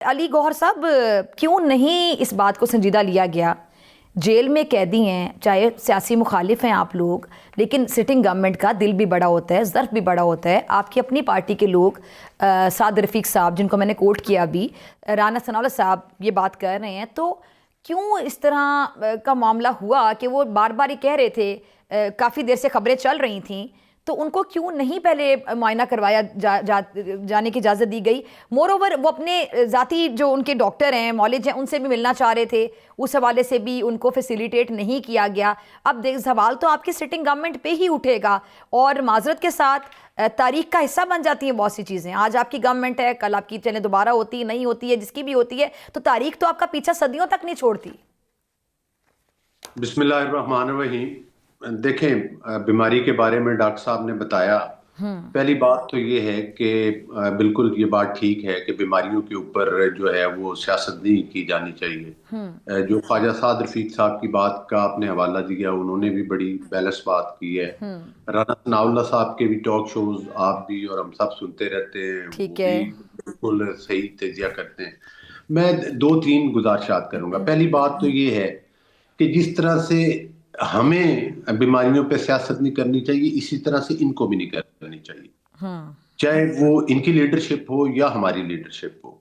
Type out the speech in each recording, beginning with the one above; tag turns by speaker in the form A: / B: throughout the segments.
A: علی گوہر صاحب، کیوں نہیں اس بات کو سنجیدہ لیا گیا؟ جیل میں قیدی ہیں، چاہے سیاسی مخالف ہیں آپ لوگ، لیکن سٹنگ گورنمنٹ کا دل بھی بڑا ہوتا ہے، ظرف بھی بڑا ہوتا ہے۔ آپ کی اپنی پارٹی کے لوگ، سعد رفیق صاحب جن کو میں نے کوٹ کیا ابھی، رانا ثناءاللہ صاحب یہ بات کر رہے ہیں، تو کیوں اس طرح کا معاملہ ہوا کہ وہ بار بار یہ کہہ رہے تھے، کافی دیر سے خبریں چل رہی تھیں، تو ان کو کیوں نہیں پہلے معائنہ کروایا جانے کی اجازت دی گئی؟ مور اوور وہ اپنے ذاتی جو ان کے ڈاکٹر ہیں، معالج ہیں، ان سے بھی ملنا چاہ رہے تھے، اس حوالے سے بھی ان کو فیسیلیٹیٹ نہیں کیا گیا۔ اب سوال تو آپ کی سٹنگ گورنمنٹ پہ ہی اٹھے گا، اور معذرت کے ساتھ تاریخ کا حصہ بن جاتی ہیں بہت سی چیزیں۔ آج آپ کی گورنمنٹ ہے، کل آپ کی چلیں دوبارہ ہوتی ہے، نہیں ہوتی ہے، جس کی بھی ہوتی ہے، تو تاریخ تو آپ کا پیچھا صدیوں تک نہیں چھوڑتی۔
B: بسم اللہ الرحمن الرحیم۔ دیکھیں، بیماری کے بارے میں ڈاکٹر صاحب نے بتایا۔ پہلی بات تو یہ ہے کہ بالکل یہ بات ٹھیک ہے کہ بیماریوں کے اوپر جو ہے وہ سیاست نہیں کی جانی چاہیے۔ جو خواجہ سعد رفیق صاحب کی بات کا آپ نے حوالہ دیا، انہوں نے بھی بڑی بیلنس بات کی ہے۔ رانا ثناءاللہ صاحب کے بھی ٹاک شوز آپ بھی اور ہم سب سنتے رہتے ہیں، وہ
A: ٹھیک ہے۔
B: بھی بالکل صحیح تجزیہ کرتے ہیں۔ میں دو تین گزارشات کروں گا۔ پہلی بات تو یہ ہے کہ جس طرح سے ہمیں بیماریوں پہ سیاست نہیں کرنی چاہیے، اسی طرح سے ان کو بھی نہیں کرنی چاہیے، چاہے وہ ان کی لیڈرشپ ہو یا ہماری لیڈرشپ ہو۔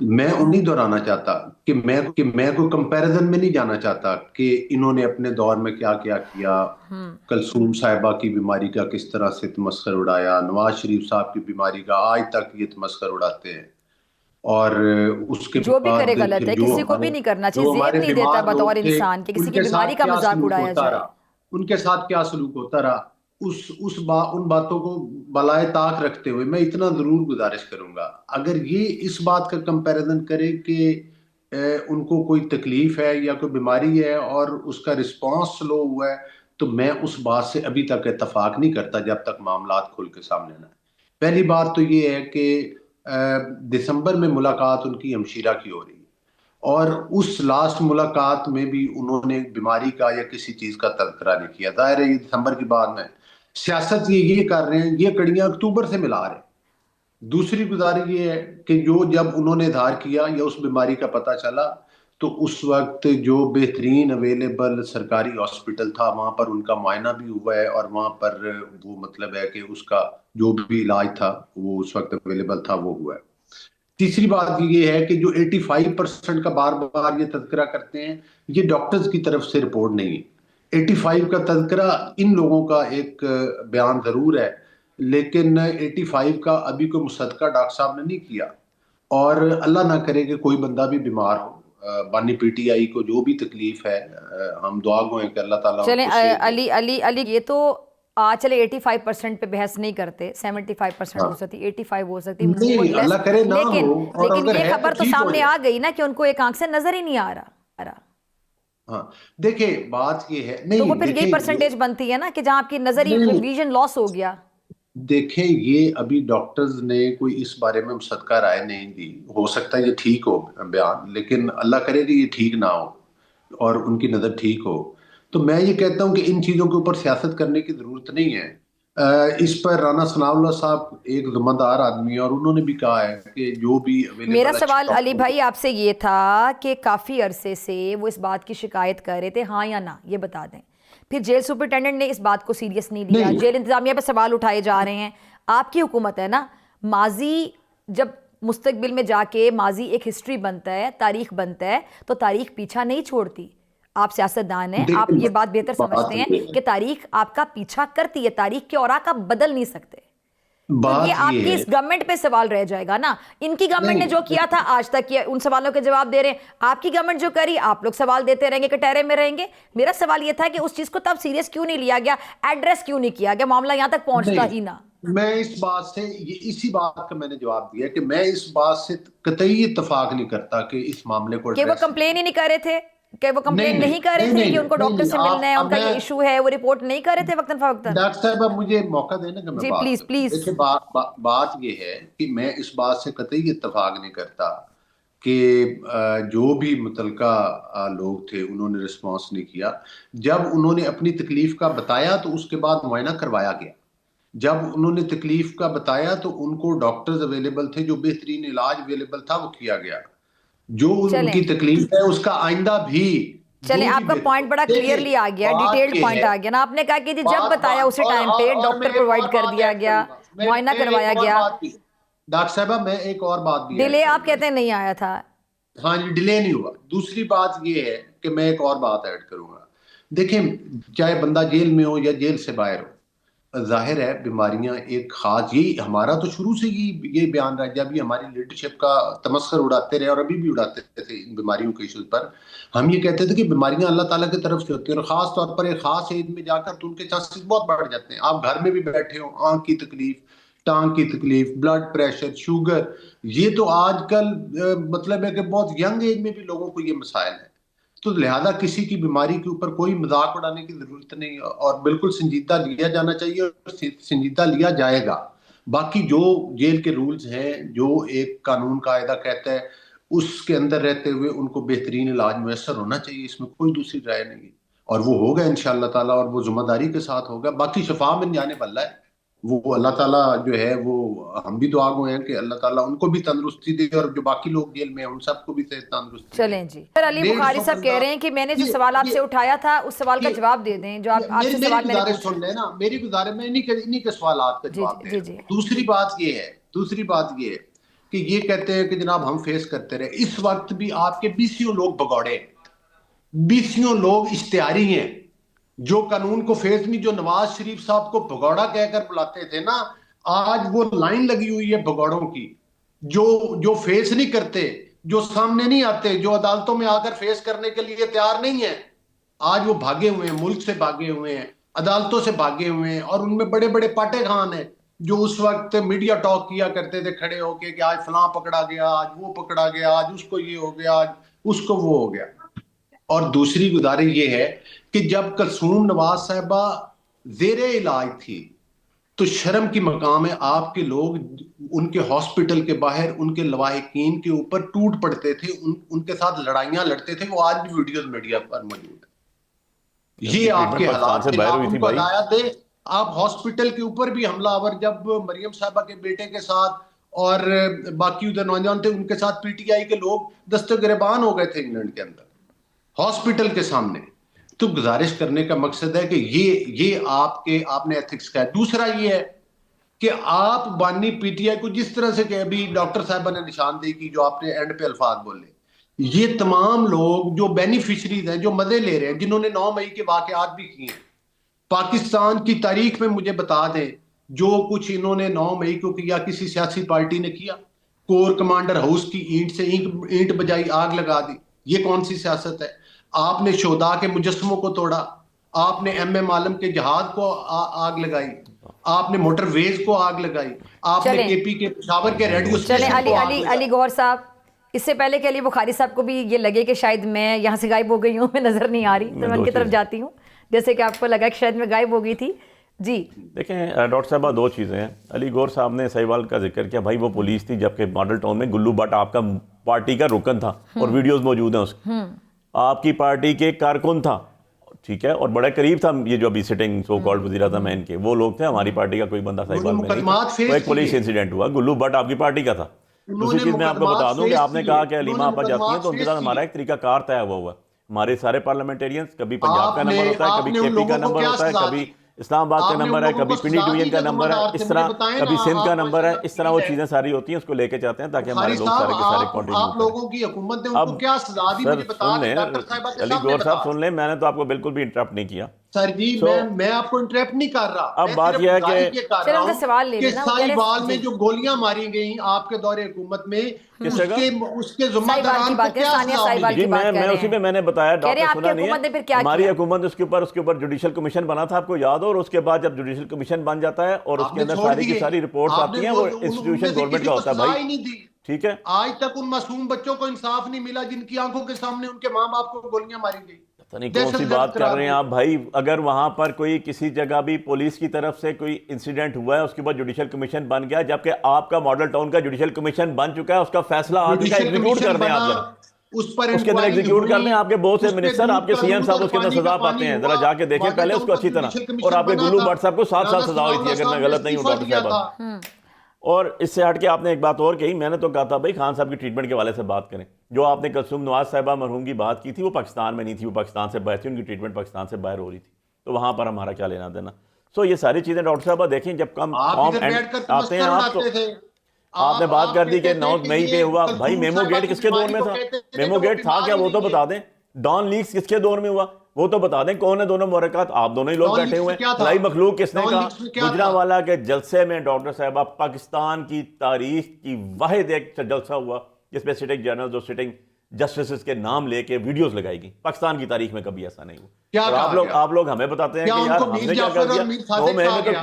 B: میں نہیں دہرانا چاہتا کہ میں کوئی کمپیریزن میں نہیں جانا چاہتا کہ انہوں نے اپنے دور میں کیا کیا کیا، کلثوم صاحبہ کی بیماری کا کس طرح سے تمسخر اڑایا، نواز شریف صاحب کی بیماری کا آج تک یہ تمسخر اڑاتے ہیں، اور اس کے
A: جو بھی
B: بعد
A: کرے غلط
B: پھر
A: ہے، کسی کو بھی نہیں کرنا چاہیے،
B: جو
A: زیب
B: ہمارے
A: نہیں دیتا
B: بیمار
A: بطور
B: لوگ تھے
A: انسان کہ کسی
B: ان
A: کی
B: کے
A: بیماری
B: ساتھ
A: کا
B: کیا
A: مذاق
B: سلوک
A: اڑایا
B: ہوتا
A: جائے۔
B: رہا، ان کے ساتھ کیا سلوک ہوتا رہا، ان باتوں کو بالائے طاق رکھتے ہوئے میں اتنا ضرور گزارش کروں گا، اگر یہ اس بات کا کمپیریزن کرے کہ ان کو کوئی تکلیف ہے یا کوئی بیماری ہے اور اس کا رسپانس سلو ہوا ہے، تو میں اس بات سے ابھی تک اتفاق نہیں کرتا جب تک معاملات کھل کے سامنے نہ آئے۔ پہلی بات تو یہ ہے کہ دسمبر میں ملاقات ان کی ہمشیرہ کی ہو رہی ہے، اور اس لاسٹ ملاقات میں بھی انہوں نے بیماری کا یا کسی چیز کا تذکرہ نہیں کیا۔ ظاہر ہے یہ دسمبر کی بات میں سیاست یہ کر رہے ہیں، یہ کڑیاں اکتوبر سے ملا رہے ہیں۔ دوسری گزارش یہ ہے کہ جب انہوں نے اظہار کیا یا اس بیماری کا پتہ چلا، تو اس وقت جو بہترین اویلیبل سرکاری ہاسپٹل تھا وہاں پر ان کا معائنہ بھی ہوا ہے، اور وہاں پر وہ مطلب ہے کہ اس کا جو بھی علاج تھا وہ اس وقت اویلیبل تھا وہ ہوا ہے۔ تیسری بات یہ ہے کہ جو 85% کا بار بار یہ تذکرہ کرتے ہیں، یہ ڈاکٹرز کی طرف سے رپورٹ نہیں ہے۔ 85 کا تذکرہ ان لوگوں کا ایک بیان ضرور ہے، لیکن 85 کا ابھی کوئی مصدقہ ڈاکٹر صاحب نے نہیں کیا، اور اللہ نہ کرے کہ کوئی بندہ بھی بیمار ہو، بانی پی ٹی آئی کو جو بھی تکلیف ہے، ہم دعا گو ہیں کہ اللہ تعالیٰ ان
A: چلیں
B: کو صحت دے۔
A: علی یہ تو چلے 85% پہ بحث نہیں کرتے، 75% ہو سکتی، 85 ہو سکتی، مور
B: نہیں
A: لیس،
B: اللہ کرے نہ ہو، اور
A: لیکن
B: اگر
A: یہ
B: ہے تو
A: خبر تو
B: ٹھیک ہو
A: سامنے
B: جائے۔
A: آ گئی نا کہ ان کو ایک آنکھ سے نظر ہی نہیں آ رہا۔
B: ہاں دیکھیں بات یہ ہے،
A: تو وہ
B: نہیں
A: پھر یہی
B: دیکھیں
A: پرسنٹیج بنتی ہے نا کہ جہاں آپ کی نظری
B: نہیں
A: ویژن لاس ہو گیا۔
B: دیکھیں، یہ ابھی ڈاکٹرز نے کوئی اس بارے میں مصدقہ رائے نہیں دی، ہو سکتا ہے یہ ٹھیک ہو بیان، لیکن اللہ کرے کہ یہ ٹھیک نہ ہو اور ان کی نظر ٹھیک ہو۔ تو میں یہ کہتا ہوں کہ ان چیزوں کے اوپر سیاست کرنے کی ضرورت نہیں ہے۔ اس پر رانا ثناءاللہ صاحب ایک ذمہ دار آدمی ہیں، اور انہوں نے بھی کہا ہے کہ جو بھی
A: میرا
B: اویلیبل اچھے
A: سوال علی بھائی آپ سے یہ تھا کہ کافی عرصے سے وہ اس بات کی شکایت کر رہے تھے، ہاں یا نہ یہ بتا دیں، پھر جیل سپرنٹینڈنٹ نے اس بات کو سیریس نہیں لیا،
B: نہیں
A: جیل انتظامیہ پہ سوال اٹھائے جا رہے ہیں۔ آپ کی حکومت ہے نا، ماضی جب مستقبل میں جا کے ماضی ایک ہسٹری بنتا ہے، تاریخ بنتا ہے، تو تاریخ پیچھا نہیں چھوڑتی۔ آپ سیاستدان ہیں، آپ
B: دیکھیں
A: یہ بات بہتر
B: بات
A: سمجھتے ہیں
B: یہ
A: کہ تاریخ آپ کا پیچھا کرتی ہے، تاریخ کے اوراق آپ بدل نہیں سکتے، تو یہ آپ کی
B: ہے
A: اس گورنمنٹ پہ سوال رہ جائے گا نا۔ ان کی گورنمنٹ نے جو کیا تھا آج تک کیا، ان سوالوں کے جواب دے رہے ہیں۔ آپ کی گورنمنٹ جو کری، آپ لوگ سوال دیتے رہیں گے، کٹہرے میں رہیں گے۔ میرا سوال یہ تھا کہ اس چیز کو تب سیریس کیوں نہیں لیا گیا، ایڈریس کیوں نہیں کیا گیا، معاملہ یہاں تک پہنچتا
B: نہیں
A: ہی نہ۔
B: میں اس بات سے اسی بات کا میں نے جواب دیا کہ میں اس بات سے قطعی اتفاق نہیں کرتا کہ اس معاملے کو
A: کہ وہ
B: ایڈریس
A: کمپلین ہی نہیں کر رہے تھے، کہ وہ
B: نہیں
A: کمپلین
B: نہیں
A: نہیں کر رہے
B: نہیں
A: تھے
B: نہیں
A: کہ ان کو
B: نہیں
A: ڈاکٹر
B: نہیں
A: سے ملنا ہے،
B: آپ
A: ان
B: اب
A: کا
B: میں
A: یہ ایشو ہے، وہ رپورٹ نہیں کر رہے تھے وقتاً فوقتاً؟
B: ڈاکٹر صاحب اب مجھے موقع دینا کہ میں
A: جی
B: بات
A: پلیز
B: کروں۔
A: پلیز۔
B: دیکھیں بات یہ ہے کہ میں اس بات سے قطعی اتفاق نہیں کرتا کہ جو بھی متعلقہ لوگ تھے انہوں نے رسپانس نہیں کیا۔ جب انہوں نے اپنی تکلیف کا بتایا تو اس کے بعد معائنہ کروایا گیا۔ جب انہوں نے تکلیف کا بتایا تو ان کو ڈاکٹرز اویلیبل تھے، جو بہترین علاج اویلیبل تھا وہ کیا گیا۔ جو ان کی تکلیف ہے اس کا آئندہ بھی
A: چلیں آپ کا پوائنٹ بڑا کلیئرلی آ گیا, ڈیٹیلڈ پوائنٹ آ گیا نا. آپ نے کہا کہ جب بتایا اسی ٹائم پہ ڈاکٹر پرووائڈ کر دیا گیا, معائنہ کروایا گیا.
B: ڈاکٹر صاحبہ میں ایک اور بات بھی,
A: ڈیلے آپ کہتے ہیں نہیں آیا تھا.
B: ہاں جی, ڈیلے نہیں ہوا. دوسری بات یہ ہے کہ میں ایک اور بات ایڈ کروں گا. دیکھیں, چاہے بندہ جیل میں ہو یا جیل سے باہر ہو, ظاہر ہے بیماریاں ایک خاص, یہی ہمارا تو شروع سے یہ بیان رہا, جب بھی ہماری لیڈرشپ کا تمسخر اڑاتے رہے اور ابھی بھی اڑاتے تھے ان بیماریوں کے ایشوز پر, ہم یہ کہتے تھے کہ بیماریاں اللہ تعالیٰ کی طرف سے ہوتی ہیں, اور خاص طور پر ایک خاص ایج میں جا کر تو ان کے چانسز بہت بڑھ جاتے ہیں. آپ گھر میں بھی بیٹھے ہوں, آنکھ کی تکلیف, ٹانگ کی تکلیف, بلڈ پریشر, شوگر, یہ تو آج کل مطلب ہے کہ بہت ینگ ایج میں بھی لوگوں کو یہ مسائل ہیں. تو لہذا کسی کی بیماری کے اوپر کوئی مذاق اڑانے کی ضرورت نہیں, اور بالکل سنجیدہ لیا جانا چاہیے, اور سنجیدہ لیا جائے گا. باقی جو جیل کے رولز ہیں, جو ایک قانون قاعدہ کہتا ہے, اس کے اندر رہتے ہوئے ان کو بہترین علاج میسر ہونا چاہیے, اس میں کوئی دوسری رائے نہیں, اور وہ ہوگا انشاءاللہ تعالیٰ, اور وہ ذمہ داری کے ساتھ ہوگا. باقی شفا من جانب اللہ ہے, وہ اللہ تعالیٰ جو ہے, وہ ہم بھی دعا گو ہیں کہ اللہ تعالیٰ ان کو بھی تندرستی دے, اور جو باقی لوگ جیل میں ہیں ان سب کو بھی تندرستی.
A: چلیں جی, علی بخاری صاحب کہہ رہے ہیں کہ میں نے جو سوال آپ سے اٹھایا تھا اس سوال کا جواب دے دیں, جو آپ سے سوال میں نے
B: سن لیں نا, میری گزارش میں انہی کے سوالات کا جواب دیں. دوسری بات یہ ہے کہ یہ کہتے ہیں کہ جناب ہم فیس کرتے رہے. اس وقت بھی آپ کے بیسیوں لوگ بگوڑے, بیسیوں لوگ اشتہاری ہیں جو قانون کو فیس نہیں, جو نواز شریف صاحب کو بھگوڑا کہہ کر بلاتے تھے نا, آج وہ لائن لگی ہوئی ہے بھگوڑوں کی, جو فیس نہیں کرتے, جو سامنے نہیں آتے, جو عدالتوں میں آ کر فیس کرنے کے لیے تیار نہیں ہیں. آج وہ بھاگے ہوئے ہیں, ملک سے بھاگے ہوئے ہیں, عدالتوں سے بھاگے ہوئے ہیں, اور ان میں بڑے بڑے پاٹے خان ہیں جو اس وقت میڈیا ٹاک کیا کرتے تھے کھڑے ہو کے کہ آج فلاں پکڑا گیا, آج وہ پکڑا گیا, آج اس کو یہ ہو گیا, آج اس کو وہ ہو گیا. اور دوسری گزارش یہ ہے کہ جب کلثوم نواز صاحبہ زیر علاج تھی تو شرم کی مقام ہے, آپ کے لوگ ان کے ہاسپٹل کے باہر ان کے لواحقین کے اوپر ٹوٹ پڑتے تھے, ان کے ساتھ لڑائیاں لڑتے تھے, وہ آج بھی ویڈیوز میڈیا پر موجود ہیں. یہ آپ کے حالات تھے, آپ ان کو ہدایت دے. آپ ہاسپٹل کے اوپر بھی حملہ آور, جب مریم صاحبہ کے بیٹے کے ساتھ اور باقی ادھر نوجوان تھے ان کے ساتھ پی ٹی آئی کے لوگ دست گریبان ہو گئے تھے انگلینڈ کے اندر ہاسپٹل کے سامنے. تو گزارش کرنے کا مقصد ہے کہ یہ آپ نے ایتھکس کا ہے. دوسرا یہ ہے کہ آپ بانی پی ٹی آئی کو جس طرح سے کہ ابھی ڈاکٹر صاحبہ نے نشاندہی کی, جو آپ نے اینڈ پہ الفاظ بولے, یہ تمام لوگ جو بینیفیشریز ہیں, جو مزے لے رہے ہیں, جنہوں نے 9 مئی کے واقعات بھی کیے ہیں, پاکستان کی تاریخ میں مجھے بتا دیں جو کچھ انہوں نے 9 مئی کو کیا کسی سیاسی پارٹی نے کیا. کور کمانڈر ہاؤس کی اینٹ سے اینٹ بجائی, آگ لگا دی, یہ کون سی سیاست ہے؟ آپ نے شہداء کے مجسموں کو توڑا, آپ نے ایم عالم کے جہاد کو آگ لگائی, آپ نے موٹر ویز کو آگ لگائی, آپ نے کے پی کے پشاور کے ریڈیو اسٹیشن کو آگ لگائی.
A: علی گوہر صاحب, اس سے پہلے کہ علی بخاری صاحب کو بھی یہ لگے کہ شاید میں یہاں سے غائب ہو گئی ہوں, میں نظر نہیں آ رہی, تو میں ان کی طرف جاتی ہوں, جیسے کہ آپ کو لگا کہ شاید میں غائب ہو گئی تھی. جی
C: دیکھیں ڈاکٹر صاحبہ, 2 چیزیں ہیں. علی گوہر صاحب نے سہیوال کا ذکر کیا, بھائی وہ پولیس تھی, جبکہ ماڈل ٹاؤن میں گلو بٹ آپ کا پارٹی کا رکن تھا, اور ویڈیوز موجود ہیں اس کی, آپ کی پارٹی کے کارکن تھا, ٹھیک ہے, اور بڑے قریب تھا یہ جو ابھی سٹنگ سو کالڈ وزیر اعظم ہیں ان کے, وہ لوگ تھے. ہماری پارٹی کا کوئی بندہ سہیوال میں نہیں تھا. وہ ایک پولیس انسیڈنٹ ہوا, گلو بٹ آپ کی پارٹی کا تھا. دوسری چیز میں آپ کو بتا دوں کہ آپ نے کہا کہ علیمہ آپا جاتی ہیں, تو ان کے ساتھ ہمارا ایک طریقہ کار طے ہوا ہے. ہمارے سارے پارلیمنٹیرینز, کبھی پنجاب کا نمبر ہوتا ہے, کبھی کے پی کا نمبر ہوتا ہے, کبھی اسلام آباد کا نمبر ہے, کبھی پنڈی ڈویژن کا نمبر ہے, اس طرح کبھی سندھ کا نمبر ہے, اس طرح وہ چیزیں ساری ہوتی ہیں, اس کو لے کے چاہتے ہیں تاکہ ہمارے لوگ سارے کے سارے کنٹینیو
B: آپ لوگوں کی حکومت نے ان کو کیا سزا دی مجھے بتا دیں ڈاکٹر صاحبہ کے
C: علی
B: سامنے
C: گوہر
B: بتا.
C: صاحب سن لیں, میں نے تو آپ کو بالکل بھی انٹرپٹ نہیں کیا.
B: سر جی میں آپ کو انٹرپٹ نہیں کر رہا.
C: اب بات یہ ہے کہ
A: سوال لے
B: کہ
A: لینا,
B: ساہیوال میں جو گولیاں ماری گئیں آپ کے دور حکومت میں, اس کے ذمہ داران کو کیا سزا
C: جی میں اسی میں نے بتایا, ڈاکٹر سنا نہیں ہے, ہماری حکومت اس کے اوپر جوڈیشل کمیشن بنا تھا, آپ کو یاد ہو, اور اس کے بعد جب جوڈیشل کمیشن بن جاتا ہے اور اس کے اندر ساری کی ساری رپورٹس آتی ہیں, وہ انسٹیٹیوشن گورنمنٹ کا ہوتا ہے بھائی, ٹھیک ہے.
B: آج تک ان معصوم بچوں کو انصاف نہیں ملا جن کی آنکھوں کے سامنے ان کے ماں باپ کو گولیاں ماری گئی.
C: پتہ نہیں کون سی بات کر رہے ہیں آپ بھائی. اگر وہاں پر کوئی کسی جگہ بھی پولیس کی طرف سے کوئی انسیڈنٹ ہوا ہے, اس کے بعد جوڈیشل کمیشن بن گیا, جبکہ آپ کا ماڈل ٹاؤن کا جوڈیشل کمیشن بن چکا ہے, اس کا فیصلہ آ چکا ہے, ایگزیکیوٹ کر دیں آپ ذرا, اس کے اندر ایگزیکیوٹ کر دیں. آپ کے بہت سے منسٹر, آپ کے سی ایم صاحب اس کے اندر سزا پاتے ہیں, ذرا جا کے دیکھیں پہلے اس کو اچھی طرح. اور آپ کے گلو بٹ صاحب کو 7 سال سزا ہوئی تھی اگر میں غلط نہیں ہوں ڈاکٹر صاحب. اور اس سے ہٹ کے آپ نے ایک بات اور کہی, میں نے تو کہا تھا بھائی خان صاحب کی ٹریٹمنٹ کے حوالے سے بات کریں. جو آپ نے کلثوم نواز صاحبہ مرحوم کی بات کی تھی وہ پاکستان میں نہیں تھی, وہ پاکستان سے باہر تھی, ان کی ٹریٹمنٹ پاکستان سے باہر ہو رہی تھی, تو وہاں پر ہمارا کیا لینا دینا. سو یہ ساری چیزیں ڈاکٹر صاحبہ دیکھیں جب کم آتے ہیں آپ تو آپ نے بات کر دی کہ 9 مئی پہ ہوا. بھائی میمو گیٹ کس کے دور میں تھا؟ میمو گیٹ تھا کیا وہ تو بتا دیں. ڈان لیکس کس کے دور میں ہوا وہ تو بتا دیں. کون ہے دونوں محرکات؟ آپ دونوں ہی لوگ بیٹھے ہوئے ہیں. خلائی مخلوق کس نے کہا؟ گجرانوالہ کے جلسے میں ڈاکٹر صاحبہ پاکستان کی تاریخ کی واحد ایک جلسہ ہوا جس پہ سٹنگ جنرلز اور سٹنگ جسٹسز کے نام لے کے ویڈیوز لگائی گئی. پاکستان کی تاریخ میں کبھی ایسا نہیں ہوا. اور آپ لوگ ہمیں بتاتے ہیں کہ یار ہم نے کیا کر دیا.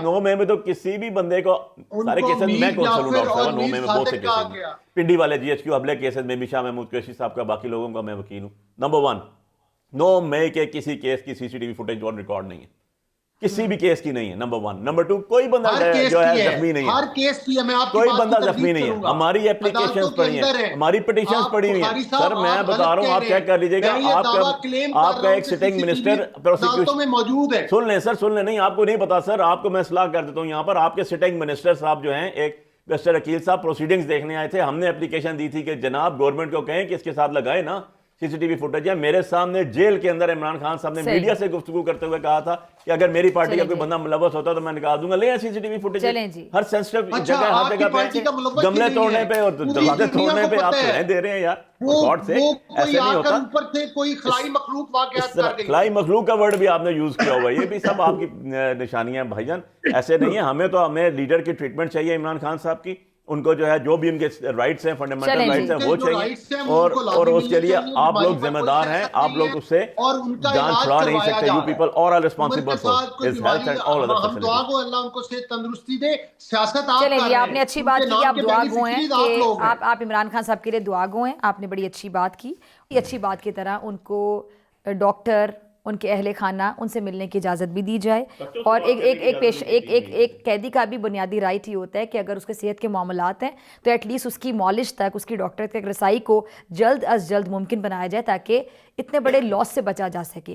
C: 9 مئی میں تو کسی بھی بندے کو سارے کیسز میں کون سلوں ڈاکٹر صاحب. 9 مئی میں بہت سے کیسز ہیں. پنڈی والے جی ایچ کیو حملے کیسز میں بھی شاہ محمود قریشی صاحب کا, باقی لوگوں کا میں وکیل ہوں. نمبر 1, 9 مئی کے کسی کیس کی C C T V footage on record نہیں ہے, کسی بھی کیس کی نہیں ہے. نمبر 1. نمبر 2, کوئی بندہ جو ہے زخمی نہیں ہے, کوئی بندہ زخمی نہیں ہے. ہماری اپلیکیشنز پڑھی ہیں, ہماری پٹیشنز پڑھی ہوئی ہیں. سر میں بتا رہا ہوں, آپ چیک کر لیجئے گا. آپ کا ایک سٹنگ منسٹر پروسیکیوشن موجود ہے. سن لیں سر, سن لیں. نہیں آپ کو نہیں پتا سر, آپ کو میں اصلاح کر دیتا ہوں یہاں پر. آپ کے سٹنگ منسٹر صاحب جو ہیں, ایک مسٹر عقیل صاحب پروسیڈنگز دیکھنے آئے تھے. ہم نے اپلیکیشن دی تھی کہ جناب گورنمنٹ کو کہیں کہ اس کے ساتھ لگائے نا سی سی ٹی وی فوٹیج ہے. میرے سامنے جیل کے اندر عمران خان صاحب نے میڈیا سے گفتگو کرتے ہوئے کہا تھا کہ اگر میری پارٹی کا کوئی بندہ ملوث ہوتا تو میں نکال دوں گا. لے سی سی ٹی وی فوٹیج. ہر سینسٹیو جگہ, ہر جگہ پہ گملے توڑنے پہ اور دروازے توڑنے پہ آپ سلائیں دے رہے ہیں یار. گاڈ سے ایسے نہیں ہوتا. خلائی مخلوق کا ورڈ بھی آپ نے یوز کیا ہوا ہے, یہ بھی سب آپ کی نشانیاں بھائی جان. ایسے نہیں ہے. ہمیں لیڈر کی ٹریٹمنٹ چاہیے عمران خان صاحب کی. ان کو جو ہے جو بھی ان کے رائٹس ہیں, فنڈامنٹل رائٹس ہیں, وہ چاہیے. اور اس کے لیے آپ لوگ ذمہ دار ہیں. آپ لوگ اس سے جان چھڑا نہیں سکتے. You people all are responsible for his health and all other facilities.
B: اللہ ان کو صحت تندرستی دے. سیاست آپ
A: چلیں جی, آپ نے اچھی بات کی, آپ دعا گو ہیں کہ آپ عمران خان صاحب کے لیے دعا گو ہیں. آپ نے بڑی اچھی بات کی. یہ اچھی بات کی طرح ان کو ڈاکٹر, ان کے اہل خانہ, ان سے ملنے کی اجازت بھی دی جائے. اور ایک قیدی کا بھی بنیادی رائٹ ہی ہوتا ہے کہ اگر اس کے صحت کے معاملات ہیں تو ایٹ لیسٹ اس کی مالش تک, اس کی ڈاکٹر تک رسائی کو جلد از جلد ممکن بنایا جائے تاکہ اتنے بڑے لاس سے بچا جا سکے.